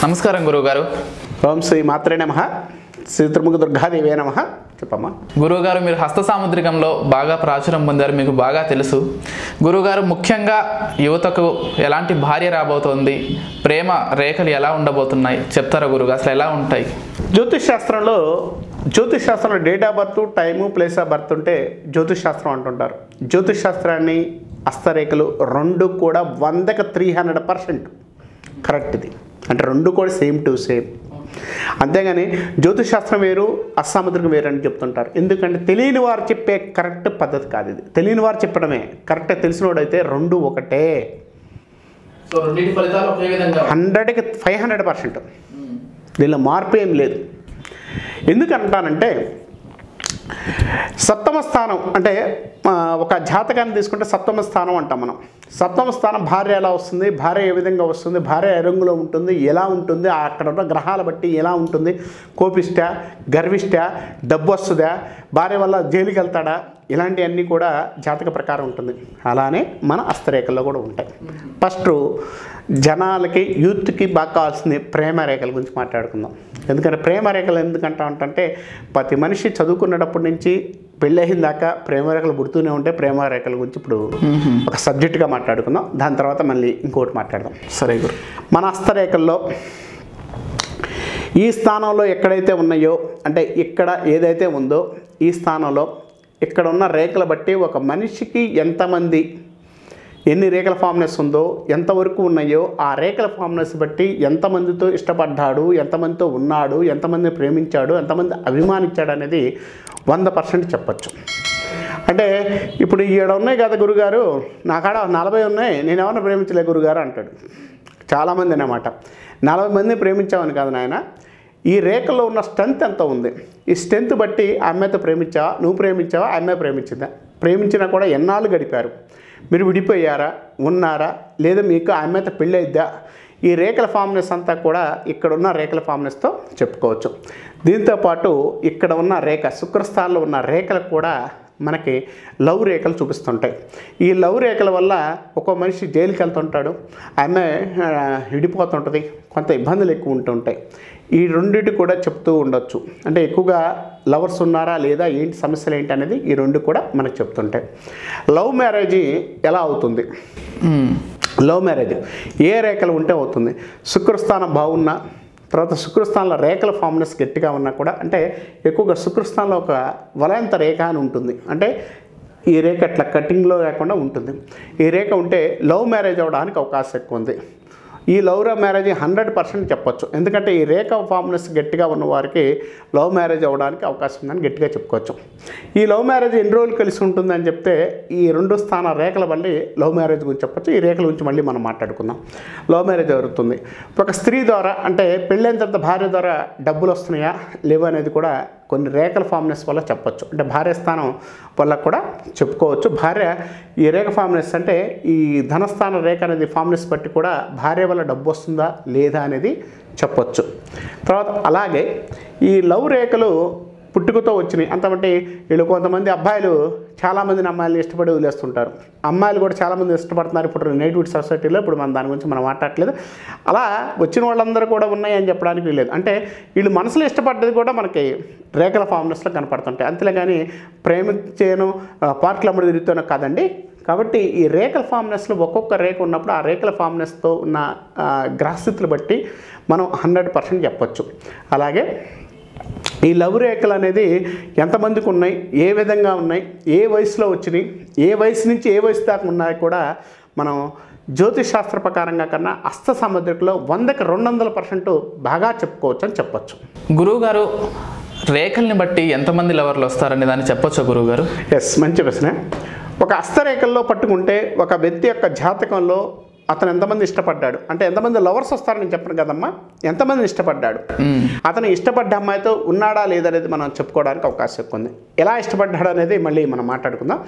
నమస్కారం గురువుగారు. ఓం శ్రీ మాత్రే నమః. శ్రీ త్రిముఖ దుర్గాదేవే నమః. చెప్పమ్మా. గురువుగారు, మీరు హస్త సాముద్రికంలో బాగా ప్రాచుర్యం పొందారు, మీకు బాగా తెలుసు. గురువుగారు, ముఖ్యంగా యువతకు ఎలాంటి భార్య రాబోతోంది, ప్రేమ రేఖలు ఎలా ఉండబోతున్నాయి చెప్తారా గురువుగారు? అసలు ఎలా ఉంటాయి? జ్యోతిష్ శాస్త్రంలో date of birth, time, place of birth ఉంటే జ్యోతిష్ శాస్త్రం అంటుంటారు. జ్యోతిష్ శాస్త్రాన్ని హస్తరేఖలు రెండు కూడా 100కి 300% కరెక్ట్. ఇది అంటే రెండు కూడా సేమ్ టు సేమ్. అంతేగాని జ్యోతిష్ శాస్త్రం వేరు, అస్సాముద్రికం వేరు అని చెప్తుంటారు. ఎందుకంటే తెలియని వారు చెప్పే కరెక్ట్ పద్ధతి కాదు ఇది. తెలియని వారు చెప్పడమే కరెక్ట్, తెలిసినోడైతే రెండు ఒకటే. 100కి 500%. దీనిలో మార్పు ఏం లేదు. ఎందుకంటానంటే సప్తమ స్థానం అంటే ఒక జాతకాన్ని తీసుకుంటే సప్తమ స్థానం అంటాం మనం. సప్తమ స్థానం భార్య ఎలా వస్తుంది, భార్య ఏ విధంగా వస్తుంది, భార్య ఏ రంగులో ఉంటుంది, ఎలా ఉంటుంది, అక్కడ ఉన్న గ్రహాల బట్టి ఎలా ఉంటుంది, కోపిష్ట, గర్విష్ట, డబ్బు వస్తుందా, భార్య వల్ల జైలుకి వెళ్తాడా, ఇలాంటివన్నీ కూడా జాతక ప్రకారం ఉంటుంది. అలానే మన హస్తరేఖల్లో కూడా ఉంటాయి. ఫస్ట్ జనాలకి, యూత్కి బాగా కావాల్సింది ప్రేమ రేఖల గురించి మాట్లాడుకుందాం. ఎందుకంటే ప్రేమ రేఖలు ఎందుకంటే ప్రతి మనిషి చదువుకున్నప్పటి నుంచి పెళ్ళయిన దాకా ప్రేమ రేఖలు పుడుతూనే ఉంటాయి. ప్రేమ రేఖల గురించి ఇప్పుడు ఒక సబ్జెక్టుగా మాట్లాడుకుందాం. దాని తర్వాత మళ్ళీ ఇంకోటి మాట్లాడదాం. సరే గురు. మన హస్తరేఖల్లో ఈ స్థానంలో ఎక్కడైతే ఉన్నాయో, అంటే ఇక్కడ ఏదైతే ఉందో ఈ స్థానంలో ఇక్కడ ఉన్న రేఖలు బట్టి ఒక మనిషికి ఎంతమంది, ఎన్ని రేఖల ఫార్మ్నెస్ ఉందో, ఎంతవరకు ఉన్నాయో ఆ రేఖల ఫార్మ్నెస్ బట్టి ఎంతమందితో ఇష్టపడ్డాడు, ఎంతమందితో ఉన్నాడు, ఎంతమందిని ప్రేమించాడు, ఎంతమంది అభిమానించాడు అనేది 100% చెప్పచ్చు. అంటే ఇప్పుడు ఈడ ఉన్నాయి కదా గురుగారు, నా కాడ 40 ఉన్నాయి, నేను ఎవరిని ప్రేమించలే గురుగారు అంటాడు చాలామంది అన్నమాట. 40 మందిని ప్రేమించామని కాదు నాయన, ఈ రేఖలో ఉన్న స్ట్రెంత్ ఎంత ఉంది, ఈ స్ట్రెంత్ బట్టి ఆ అమ్మాయితో ప్రేమించావా, నువ్వు ప్రేమించావా, ఆ అమ్మాయి ప్రేమించిందా, ప్రేమించినా కూడా ఎన్నాళ్ళు గడిపారు, మీరు విడిపోయారా, ఉన్నారా, లేదా మీకు ఆ అమ్మాయితో పెళ్ళి అయిద్దా, ఈ రేఖల ఫార్మ్నెస్ అంతా కూడా ఇక్కడ ఉన్న రేఖల ఫార్మ్నెస్తో చెప్పుకోవచ్చు. దీంతోపాటు ఇక్కడ ఉన్న రేఖ, శుక్రస్థానంలో ఉన్న రేఖలు కూడా మనకి లవ్ రేఖలు చూపిస్తుంటాయి. ఈ లవ్ రేఖల వల్ల ఒక్కో మనిషి జైలుకి వెళ్తుంటాడు, ఆమె విడిపోతుంటుంది, కొంత ఇబ్బందులు ఎక్కువ ఉంటుంటాయి. ఈ రెండింటి కూడా చెప్తూ ఉండొచ్చు. అంటే ఎక్కువగా లవర్స్ ఉన్నారా లేదా, ఏంటి సమస్యలు ఏంటి అనేది ఈ రెండు కూడా మనకు చెప్తుంటాయి. లవ్ మ్యారేజ్ ఎలా అవుతుంది, లవ్ మ్యారేజ్ ఏ రేఖలు ఉంటే అవుతుంది, శుక్రస్థానం బాగున్నా, తర్వాత శుక్రస్థానంలో రేఖల ఫార్మ్నెస్ గట్టిగా ఉన్నా కూడా, అంటే ఎక్కువగా శుక్రస్థానంలో ఒక వలయంత రేఖ అని ఉంటుంది, అంటే ఈ రేఖ అట్లా కటింగ్లో లేకుండా ఉంటుంది. ఈ రేఖ ఉంటే లవ్ మ్యారేజ్ అవ్వడానికి అవకాశం ఎక్కువ ఉంది. ఈ లవ్ మ్యారేజ్ 100% చెప్పొచ్చు. ఎందుకంటే ఈ రేఖ ఫార్మ్నెస్ గట్టిగా ఉన్న వారికి లవ్ మ్యారేజ్ అవ్వడానికి అవకాశం ఉందని గట్టిగా చెప్పుకోవచ్చు. ఈ లవ్ మ్యారేజ్ ఎన్ని రోజులు కలిసి ఉంటుందని చెప్తే ఈ 2 స్థాన రేఖల వల్ల లవ్ మ్యారేజ్ గురించి చెప్పొచ్చు. ఈ రేఖల గురించి మళ్ళీ మనం మాట్లాడుకుందాం. లవ్ మ్యారేజ్ జరుగుతుంది ఒక స్త్రీ ద్వారా, అంటే పెళ్ళైన తర్వాత భార్య ద్వారా డబ్బులు వస్తున్నాయా లేవు అనేది కూడా కొన్ని రేఖల ఫార్మ్నెస్ వల్ల చెప్పొచ్చు. అంటే భార్య స్థానం వల్ల కూడా చెప్పుకోవచ్చు. భార్య ఈ రేఖ ఫార్మ్నెస్ అంటే ఈ ధనస్థాన రేఖ అనేది ఫార్మ్నెస్ బట్టి కూడా భార్య వల్ల డబ్బు వస్తుందా లేదా అనేది చెప్పొచ్చు. తర్వాత అలాగే ఈ లవ్ రేఖలు పుట్టుకతో వచ్చినాయి అంతమంటే వీళ్ళు కొంతమంది అబ్బాయిలు చాలామందిని అమ్మాయిలు ఇష్టపడి వదిలేస్తుంటారు, అమ్మాయిలు కూడా చాలామంది ఇష్టపడుతున్నారు ఇప్పుడు నేటివ్ సొసైటీలో. ఇప్పుడు మనం దాని గురించి మనం మాట్లాడట్లేదు. అలా వచ్చిన వాళ్ళందరూ కూడా ఉన్నాయి అని చెప్పడానికి వీలేదు. అంటే వీళ్ళు మనసులో ఇష్టపడ్డది కూడా మనకి రేఖల ఫార్మ్నెస్లో కనపడుతుంటాయి. అంతేలే కానీ ప్రేమించేను పార్కులు అమ్మడి తిరుగుతానో కాదండి. కాబట్టి ఈ రేఖల ఫార్మ్నెస్లో ఒక్కొక్క రేఖ ఉన్నప్పుడు ఆ రేఖల ఫార్మ్నెస్తో ఉన్న గ్రహస్థితులు బట్టి మనం 100% చెప్పొచ్చు. అలాగే ఈ లవ్ రేఖలు అనేది ఎంతమందికి ఉన్నాయి, ఏ విధంగా ఉన్నాయి, ఏ వయసులో వచ్చినాయి, ఏ వయసు నుంచి ఏ వయసు దాకా ఉన్నాయి కూడా మనం జ్యోతిష్ శాస్త్ర ప్రకారంగా కన్నా హస్త సాముద్రికలో 100కి 200% బాగా చెప్పుకోవచ్చు అని చెప్పొచ్చు. గురువుగారు, రేఖల్ని బట్టి ఎంతమంది లవర్లు వస్తారని దాన్ని చెప్పొచ్చా గురువుగారు? ఎస్, మంచి ప్రశ్న. ఒక హస్తరేఖల్లో పట్టుకుంటే ఒక వ్యక్తి యొక్క జాతకంలో అతను ఎంతమంది ఇష్టపడ్డాడు, అంటే ఎంతమంది లవర్స్ వస్తారని చెప్పను కదమ్మా, ఎంతమందిని ఇష్టపడ్డాడు, అతను ఇష్టపడ్డ అమ్మాయితో ఉన్నాడా లేదనేది మనం చెప్పుకోవడానికి అవకాశం ఎక్కువ ఉంది. ఎలా ఇష్టపడ్డాడు అనేది మళ్ళీ మనం మాట్లాడుకుందాం.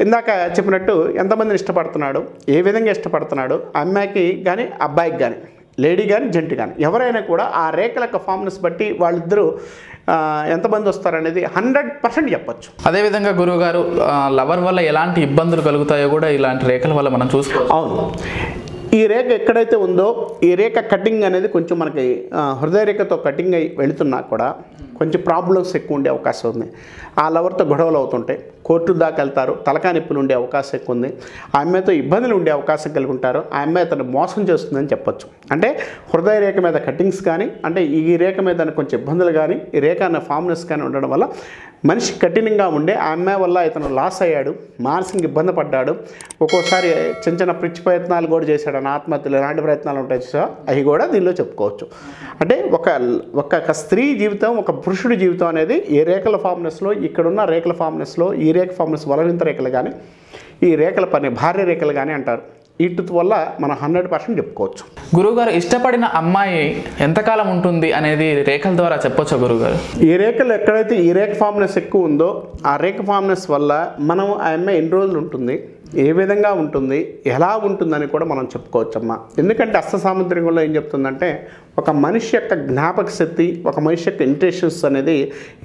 ఇందాక చెప్పినట్టు ఎంతమందిని ఇష్టపడుతున్నాడు, ఏ విధంగా ఇష్టపడుతున్నాడు, అమ్మాయికి కానీ అబ్బాయికి కానీ, లేడీ కానీ జెంట్ కానీ ఎవరైనా కూడా ఆ రేఖల యొక్క ఫార్మ్నెస్ బట్టి వాళ్ళిద్దరూ ఎంతమంది వస్తారనేది 100% చెప్పొచ్చు. అదేవిధంగా గురువుగారు, లవర్ వల్ల ఎలాంటి ఇబ్బందులు కలుగుతాయో కూడా ఇలాంటి రేఖల వల్ల మనం చూసుకోవచ్చు. అవును, ఈ రేఖ ఎక్కడైతే ఉందో ఈ రేఖ కటింగ్ అనేది కొంచెం మనకి హృదయ రేఖతో కటింగ్ అయి వెళుతున్నా కూడా కొంచెం ప్రాబ్లమ్స్ ఎక్కువ ఉండే అవకాశం ఉంది. ఆ లవర్తో గొడవలు అవుతుంటాయి, కోర్టు దాకా వెళ్తారు, తలకాయ నొప్పులు ఉండే అవకాశం ఎక్కువ ఉంది. ఆ అమ్మాయితో ఇబ్బందులు ఉండే అవకాశం కలిగి ఉంటారు. ఆ అమ్మాయి అతను మోసం చేస్తుందని చెప్పొచ్చు. అంటే హృదయ రేఖ మీద కటింగ్స్ కానీ, అంటే ఈ రేఖ మీద కొంచెం ఇబ్బందులు కానీ, ఈ రేఖ అనే ఫామ్నెస్ కానీ ఉండడం వల్ల మనిషి కఠినంగా ఉండే ఆ అమ్మాయి వల్ల ఇతను లాస్ అయ్యాడు, మానసికంగా ఇబ్బంది పడ్డాడు. ఒక్కోసారి చిన్న చిన్న పిచ్చి ప్రయత్నాలు కూడా చేశాడు, ఆత్మహత్యలు ఇలాంటి ప్రయత్నాలు ఉంటాయి చూసా, అవి కూడా దీనిలో చెప్పుకోవచ్చు. అంటే ఒక స్త్రీ జీవితం, ఒక పురుషుడి జీవితం అనేది ఏ రేఖల ఫామ్నెస్లో, ఇక్కడున్న రేఖల ఫామ్నెస్లో, ఈ రేఖ ఫామ్నెస్ వలవింత రేఖలు కానీ, ఈ రేఖల పని భార్య రేఖలు కానీ అంటారు. వీటి వల్ల మనం 100% చెప్పుకోవచ్చు. గురువుగారు, ఇష్టపడిన అమ్మాయి ఎంతకాలం ఉంటుంది అనేది రేఖల ద్వారా చెప్పొచ్చా గురువుగారు? ఈ రేఖలు ఎక్కడైతే ఈ రేఖ ఫామ్నెస్ ఎక్కువ ఉందో ఆ రేఖ ఫామ్నెస్ వల్ల మనం ఆ అమ్మాయి ఎన్ని రోజులు ఉంటుంది, ఏ విధంగా ఉంటుంది, ఎలా ఉంటుందని కూడా మనం చెప్పుకోవచ్చమ్మా. ఎందుకంటే అష్టసాముద్రికంలో ఏం చెప్తుందంటే ఒక మనిషి యొక్క జ్ఞాపక శక్తి, ఒక మనిషి యొక్క ఇంటెన్షన్స్ అనేది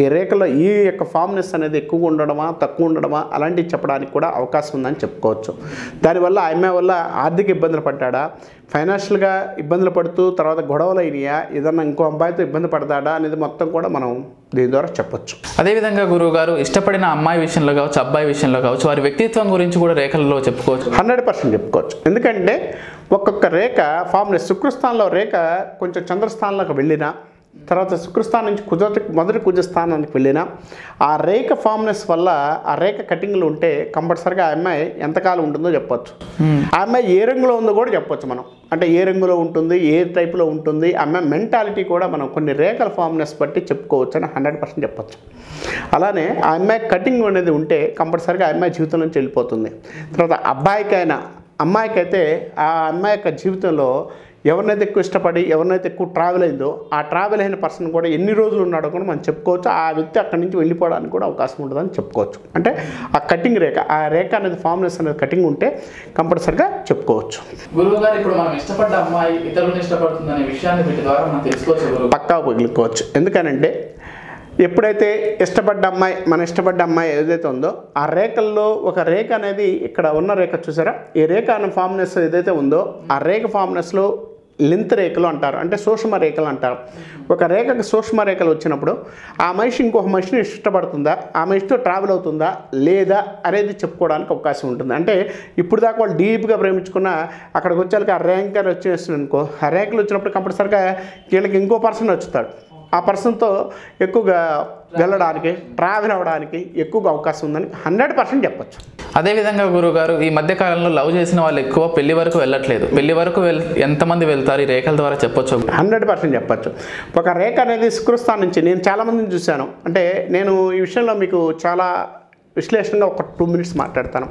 ఈ రేఖలో ఈ యొక్క ఫామ్నెస్ అనేది ఎక్కువ ఉండడమా తక్కువ ఉండడమా అలాంటివి చెప్పడానికి కూడా అవకాశం ఉందని చెప్పుకోవచ్చు. దానివల్ల ఆ అమ్మాయి వల్ల ఆర్థిక ఇబ్బందులు పడ్డాడా, ఫైనాన్షియల్గా ఇబ్బందులు పడుతూ తర్వాత గొడవలు అయినాయా, ఏదన్నా ఇంకో అబ్బాయితో ఇబ్బంది పడతాడా అనేది మొత్తం కూడా మనం దీని ద్వారా చెప్పొచ్చు. అదేవిధంగా గురువుగారు, ఇష్టపడిన అమ్మాయి విషయంలో కావచ్చు, అబ్బాయి విషయంలో కావచ్చు, వారి వ్యక్తిత్వం గురించి కూడా రేఖల్లో చెప్పుకోవచ్చు. 100% చెప్పుకోవచ్చు. ఎందుకంటే ఒక్కొక్క రేఖ ఫామ్నెస్, శుక్రస్థానంలో రేఖ కొంచెం చంద్రస్థానంలోకి వెళ్ళినా, తర్వాత శుక్రస్థానం నుంచి మొదటి కుజస్థానానికి వెళ్ళినా ఆ రేఖ ఫామ్నెస్ వల్ల ఆ రేఖ కటింగ్లు ఉంటే కంపల్సరీగా ఆ అమ్మాయి ఎంతకాలం ఉంటుందో చెప్పొచ్చు. ఆ అమ్మాయి ఏ రంగులో ఉందో కూడా చెప్పొచ్చు మనం. అంటే ఏ రంగులో ఉంటుంది, ఏ టైప్లో ఉంటుంది, ఆ అమ్మాయి మెంటాలిటీ కూడా మనం కొన్ని రేఖల ఫామ్నెస్ బట్టి చెప్పుకోవచ్చు అని 100% చెప్పొచ్చు. అలానే ఆ అమ్మాయి కటింగ్ అనేది ఉంటే కంపల్సరీగా ఆ అమ్మాయి జీవితం నుంచి వెళ్ళిపోతుంది. తర్వాత అమ్మాయికైతే ఆ అమ్మాయి యొక్క జీవితంలో ఎవరినైతే ఎక్కువ ఇష్టపడి, ఎవరినైతే ఎక్కువ ట్రావెల్ అయిందో ఆ ట్రావెల్ అయిన పర్సన్ కూడా ఎన్ని రోజులు ఉన్నాడో కూడా మనం చెప్పుకోవచ్చు. ఆ వ్యక్తి అక్కడి నుంచి వెళ్ళిపోవడానికి కూడా అవకాశం ఉంటుందని చెప్పుకోవచ్చు. అంటే ఆ కటింగ్ రేఖ, ఆ రేఖ అనేది ఫామ్నెస్ అనేది కటింగ్ ఉంటే కంపల్సరీగా చెప్పుకోవచ్చు. గురువు గారు, ఇప్పుడు మనం ఇష్టపడ్డ అమ్మాయి ఇతరులను ఇష్టపడుతుంది అనే విషయాన్ని వీటి ద్వారా మనం తెలుసుకోవచ్చు, పక్కా వదులుకోవచ్చు. ఎందుకనంటే ఎప్పుడైతే మన ఇష్టపడ్డ అమ్మాయి ఏదైతే ఉందో ఆ రేఖల్లో ఒక రేఖ అనేది ఇక్కడ ఉన్న రేఖ చూసారా, ఈ రేఖ అనే ఫామ్నెస్ ఏదైతే ఉందో ఆ రేఖ ఫామ్నెస్లో లెంత్ రేఖలు అంటారు, అంటే సూక్ష్మ రేఖలు అంటారు. ఒక రేఖకు సూక్ష్మ రేఖలు వచ్చినప్పుడు ఆ మనిషి ఇంకొక మనిషిని ఇష్టపడుతుందా, ఆ మనిషితో ట్రావెల్ అవుతుందా లేదా అనేది చెప్పుకోవడానికి అవకాశం ఉంటుంది. అంటే ఇప్పుడు దాకా వాళ్ళు డీప్గా ప్రేమించుకున్న అక్కడికి వచ్చేళ్ళకి ఆ ర్యాంకర్ వచ్చేస్తుంది అనుకో, ఆ రేఖలు వచ్చినప్పుడు కంపల్సరిగా వీళ్ళకి ఇంకో పర్సన్ వచ్చుతాడు. ఆ పర్సన్తో ఎక్కువగా వెళ్ళడానికి, ట్రావెల్ అవ్వడానికి ఎక్కువగా అవకాశం ఉందని 100% చెప్పచ్చు. అదేవిధంగా గురువుగారు, ఈ మధ్యకాలంలో లవ్ చేసిన వాళ్ళు ఎక్కువ పెళ్లి వరకు వెళ్ళట్లేదు. పెళ్లి వరకు ఎంతమంది వెళ్తారు ఈ రేఖల ద్వారా చెప్పొచ్చు? 100% చెప్పచ్చు. ఒక రేఖ అనేది శుక్రస్థానం నుంచి నేను చాలామందిని చూశాను. అంటే నేను ఈ విషయంలో మీకు చాలా విశ్లేషణగా ఒక 2 minutes మాట్లాడతాను.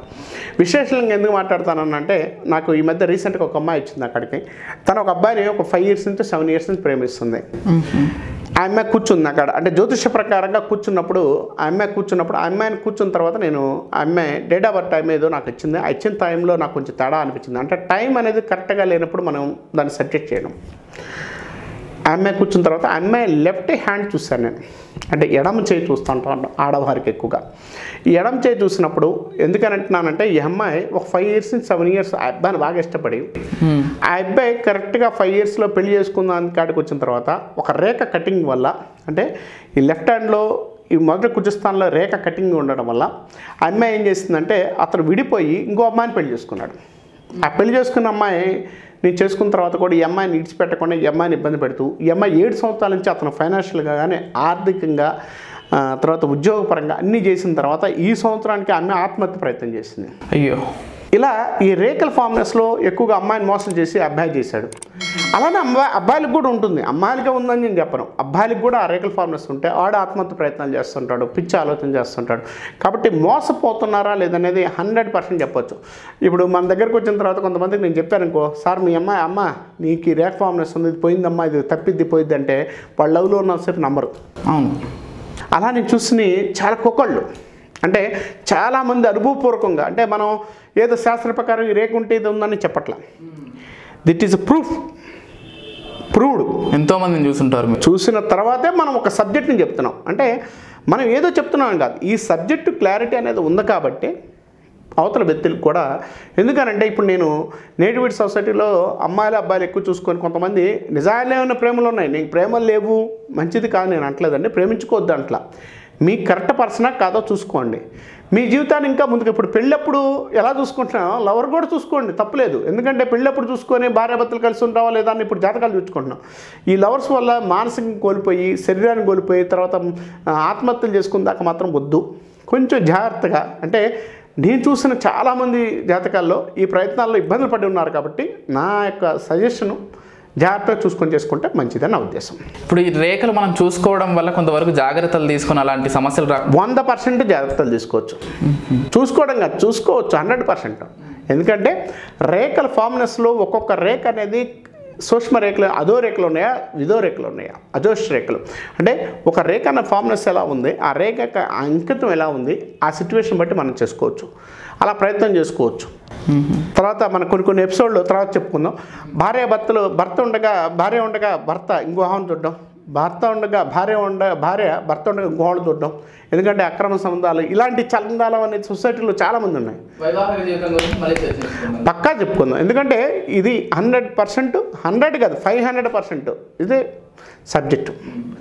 విశ్లేషణగా ఎందుకు మాట్లాడతానంటే నాకు ఈ మధ్య రీసెంట్గా ఒక అమ్మాయి వచ్చింది అక్కడికి. తను ఒక అబ్బాయిని ఒక 5 years నుంచి 7 years నుంచి ప్రేమిస్తుంది. ఆ అమ్మాయి కూర్చుంది అక్కడ, అంటే జ్యోతిష ప్రకారంగా కూర్చున్నప్పుడు ఆ అమ్మాయిని కూర్చున్న తర్వాత నేను ఆ అమ్మాయి డేట్ ఆఫ్ బర్త్ టైం ఏదో నాకు ఇచ్చింది. ఆ ఇచ్చిన టైంలో నాకు కొంచెం తేడా అనిపించింది. అంటే టైం అనేది కరెక్ట్గా లేనప్పుడు మనం దాన్ని సబ్జెక్ట్ చేయడం. ఆ అమ్మాయి కూర్చున్న తర్వాత ఆ అమ్మాయి లెఫ్ట్ హ్యాండ్ చూశాను నేను. అంటే ఎడమ చేయి చూస్తూ ఉంటాను ఆడవారికి ఎక్కువగా. ఈ ఎడమ చేయి చూసినప్పుడు ఎందుకని అంటున్నానంటే ఈ అమ్మాయి ఒక 5 years నుంచి 7 years ఆ అబ్బాయిని బాగా ఇష్టపడి ఆ అబ్బాయి కరెక్ట్గా 5 yearsలో పెళ్లి చేసుకుందాం కాడికి వచ్చిన తర్వాత ఒక రేఖ కటింగ్ వల్ల, అంటే ఈ లెఫ్ట్ హ్యాండ్లో ఈ మొదటి కుజస్థానంలో రేఖ కటింగ్ ఉండడం వల్ల ఆ అమ్మాయి ఏం చేసిందంటే అతను విడిపోయి ఇంకో అమ్మాయిని పెళ్లి చేసుకున్నాడు. ఆ పెళ్లి చేసుకున్న అమ్మాయి నేను చేసుకున్న తర్వాత కూడా ఈ అమ్మాయిని విడిచిపెట్టకుండా ఈ అమ్మాయిని ఇబ్బంది పెడుతూ ఈ అమ్మాయి 7 సంవత్సరాల నుంచి అతను ఫైనాన్షియల్గా కానీ ఆర్థికంగా తర్వాత ఉద్యోగపరంగా అన్నీ చేసిన తర్వాత ఈ సంవత్సరానికి ఆమె ఆత్మహత్య ప్రయత్నం చేసింది. అయ్యో, ఇలా ఈ రేఖల ఫామ్నెస్లో ఎక్కువగా అమ్మాయిని మోసం చేసి అబ్బాయి చేశాడు. అలానే అబ్బాయిలకు కూడా ఉంటుంది. అమ్మాయిలకే ఉందని నేను చెప్పను, అబ్బాయిలకు కూడా ఆ రేఖల ఫామ్నెస్ ఉంటే ఆడ ఆత్మహత్య ప్రయత్నాలు చేస్తుంటాడు, పిచ్చి ఆలోచన చేస్తుంటాడు. కాబట్టి మోసపోతున్నారా లేదనేది 100% చెప్పొచ్చు. ఇప్పుడు మన దగ్గరకు వచ్చిన తర్వాత కొంతమందికి నేను చెప్పాను అనుకో, సార్ మీ అమ్మ నీకు ఈ రేఖ ఫామ్నెస్ ఉంది, ఇది పోయిందమ్మా, ఇది తప్పిద్ది పోయిద్ది అంటే వాళ్ళు లవ్లో ఉన్నసేపు నమ్మరు. అవును, అలా నేను చూసి చాలా కుక్కళ్ళు, అంటే చాలామంది అనుభవపూర్వకంగా, అంటే మనం ఏదో శాస్త్ర ప్రకారం ఈ రేఖ ఉంటే ఇది ఉందని చెప్పట్లా. దిట్ ఈస్ ప్రూవ్డ్. ఎంతోమందిని చూసుంటారు. చూసిన తర్వాతే మనం ఒక సబ్జెక్ట్ని చెప్తున్నాం. అంటే మనం ఏదో చెప్తున్నాం కాదు, ఈ సబ్జెక్టు క్లారిటీ అనేది ఉంది కాబట్టి అవతల వ్యక్తులకు కూడా. ఎందుకనంటే ఇప్పుడు నేను నేటివిటీ సొసైటీలో అమ్మాయిలు అబ్బాయిలు ఎక్కువ చూసుకొని కొంతమంది నిజాయితీమైన ప్రేమలు ఉన్నాయి, నీకు ప్రేమలు లేవు మంచిది కాదు నేను అంటలేదండి, ప్రేమించుకోవద్దు అంట్లా. మీ కరెక్ట్ పర్సనా కాదో చూసుకోండి. మీ జీవితాన్ని ఇంకా ముందుకు ఇప్పుడు పెళ్ళప్పుడు ఎలా చూసుకుంటున్నామో లవర్ కూడా చూసుకోండి, తప్పులేదు. ఎందుకంటే పెళ్ళప్పుడు చూసుకొని భార్యాభర్తలు కలిసి ఉంటావా లేదా అని ఇప్పుడు జాతకాలు చూసుకుంటున్నాం. ఈ లవర్స్ వల్ల మానసికంగా కోల్పోయి శరీరాన్ని కోల్పోయి తర్వాత ఆత్మహత్యలు చేసుకున్న దాకా మాత్రం వద్దు. కొంచెం జాగ్రత్తగా, అంటే నేను చూసిన చాలామంది జాతకాల్లో ఈ ప్రయత్నాల్లో ఇబ్బందులు పడి ఉన్నారు కాబట్టి నా యొక్క సజెషను జాగ్రత్తగా చూసుకొని చేసుకుంటే మంచిదని నా ఉద్దేశం. ఇప్పుడు ఈ రేఖలు మనం చూసుకోవడం వల్ల కొంతవరకు జాగ్రత్తలు తీసుకుని అలాంటి సమస్యలు 100% జాగ్రత్తలు తీసుకోవచ్చు. చూసుకోవడం కాదు, చూసుకోవచ్చు 100%. ఎందుకంటే రేఖల ఫార్మ్నెస్లో ఒక్కొక్క రేఖ అనేది సూక్ష్మ రేఖలు, అధో రేఖలు ఉన్నాయా, విధో రేఖలు ఉన్నాయా, అజోష్ రేఖలు. అంటే ఒక రేఖ అన్న ఫార్మ్నెస్ ఎలా ఉంది, ఆ రేఖ యొక్క అంకితం ఎలా ఉంది, ఆ సిచ్యువేషన్ బట్టి మనం చేసుకోవచ్చు, అలా ప్రయత్నం చేసుకోవచ్చు. తర్వాత మనం కొన్ని ఎపిసోడ్లు తర్వాత చెప్పుకుందాం. భర్త ఉండగా భర్త ఇంకో ఆమెను చూడడం, భర్త ఉండగా భార్య భర్త ఉండగా ఇంకోళ్ళు చూడడం, ఎందుకంటే అక్రమ సంబంధాలు ఇలాంటి చందాలు అనేది సొసైటీలో చాలామంది ఉన్నాయి. పక్కా చెప్పుకుందాం. ఎందుకంటే ఇది 100%, 100 కాదు 500% ఇదే సబ్జెక్టు.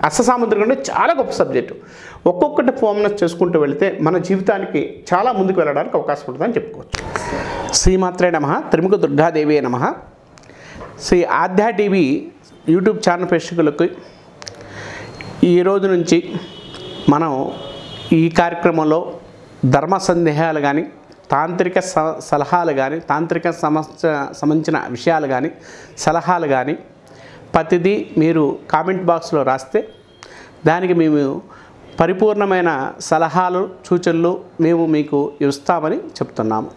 అష్టసాముద్రికం అంటే చాలా గొప్ప సబ్జెక్టు. ఒక్కొక్కటి ఫార్మ్నెస్ చేసుకుంటూ వెళితే మన జీవితానికి చాలా ముందుకు వెళ్ళడానికి అవకాశం ఉంటుందని చెప్పుకోవచ్చు. శ్రీమాత్రే నమః, త్రిముఖ దుర్గాదేవి నమః. శ్రీ ఆధ్యా టీవీ యూట్యూబ్ ఛానల్ ప్రేక్షకులకు ఈ రోజు నుంచి మనం ఈ కార్యక్రమంలో ధర్మ సందేహాలు కానీ, తాంత్రిక సలహాలు కానీ, తాంత్రిక సంబంధించిన విషయాలు కానీ, సలహాలు కానీ ప్రతిదీ మీరు కామెంట్ బాక్స్లో రాస్తే దానికి మేము పరిపూర్ణమైన సలహాలు సూచనలు మేము మీకు ఇస్తామని చెప్తున్నాము.